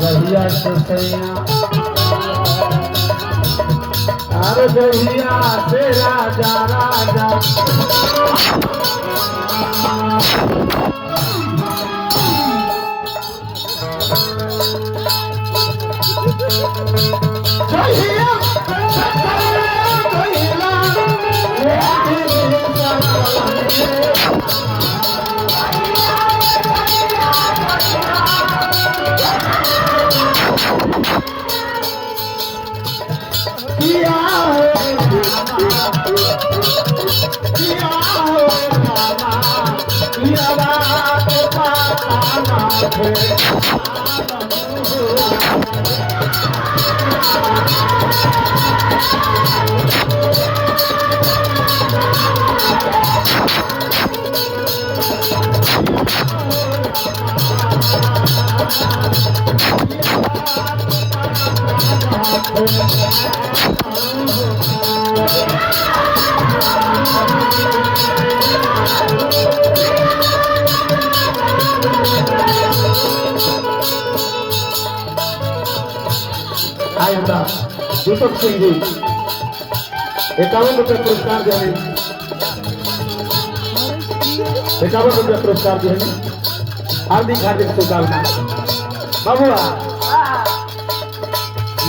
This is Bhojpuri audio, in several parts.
जहिया से सैया अरे जहिया से राजा राजा दीपक सिंह जी 51 रुपये पुरस्कार दिए 51 रुपये पुरस्कार दिए हार्दिक हार्दिक शुभकामना बाबुआ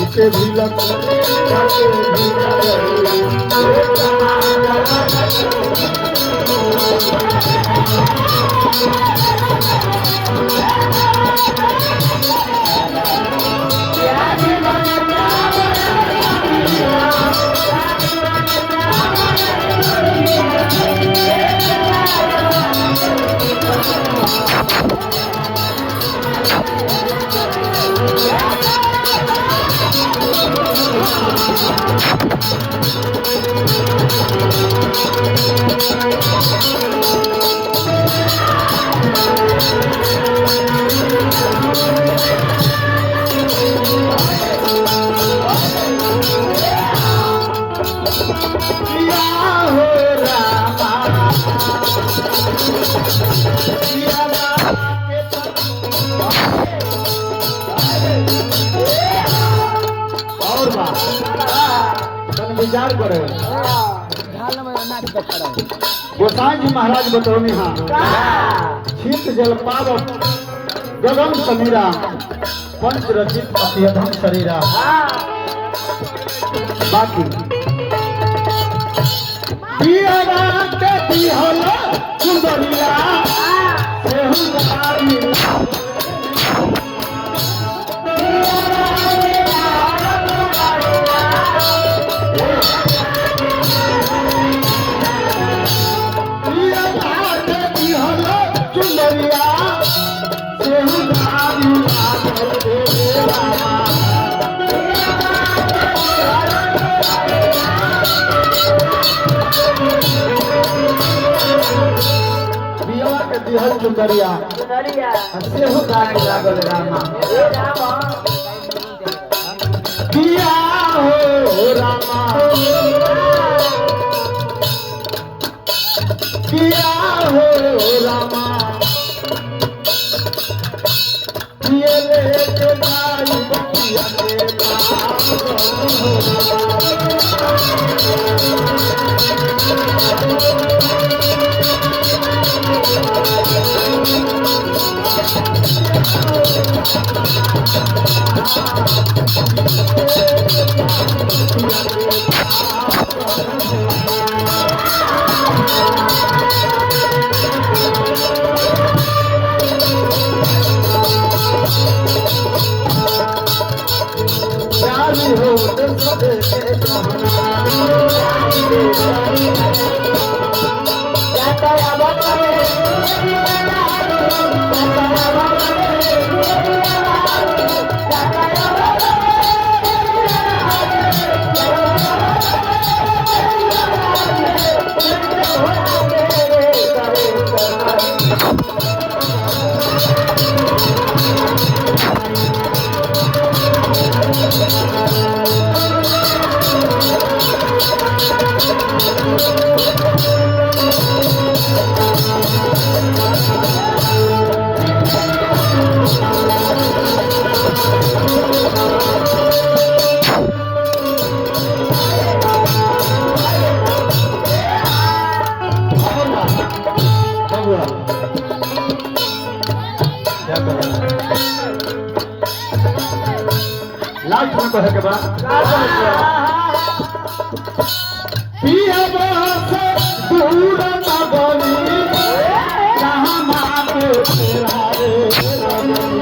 इसे भी विचार करे गोसाई जी महाराज बतौनी हाँ शीत जल पाव गगन समीरा पंच रचित अत्यधम शरीरा बाकी सुंदरिया दिहल चुंदरिया से हो गाने लागल रामा किया हो रामा किया हो रामा ये ले के भाई बतिया के लास्ट में कहे के बाद पिया से दूर नगरी जहाँ मारे तेरा रे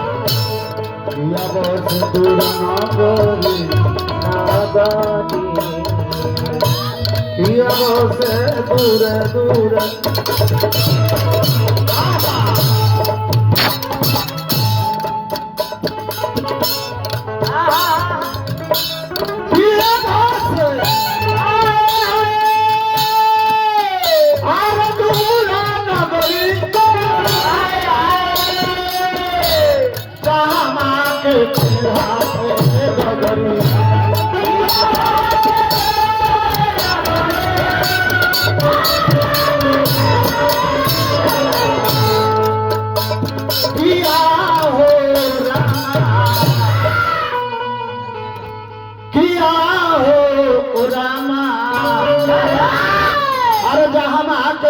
पिया से दूर नगरी पिया से दूर दूर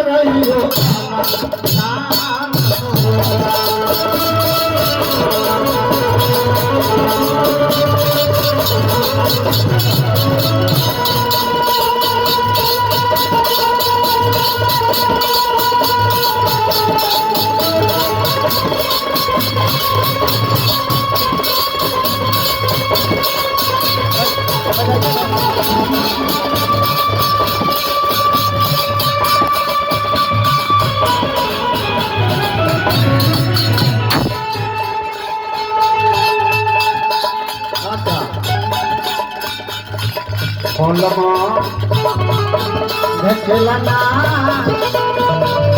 रही हो भेटलना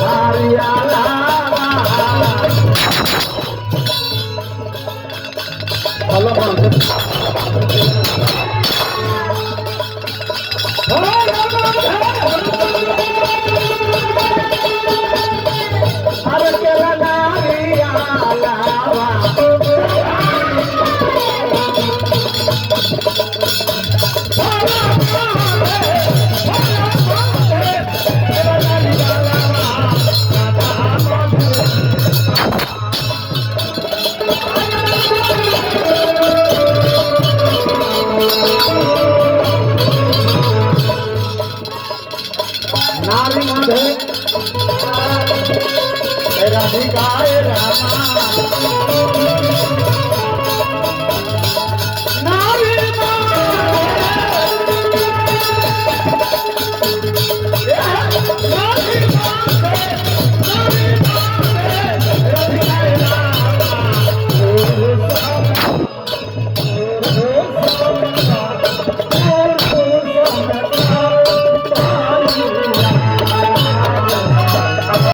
हरियाला नारी माधे राधिका रामा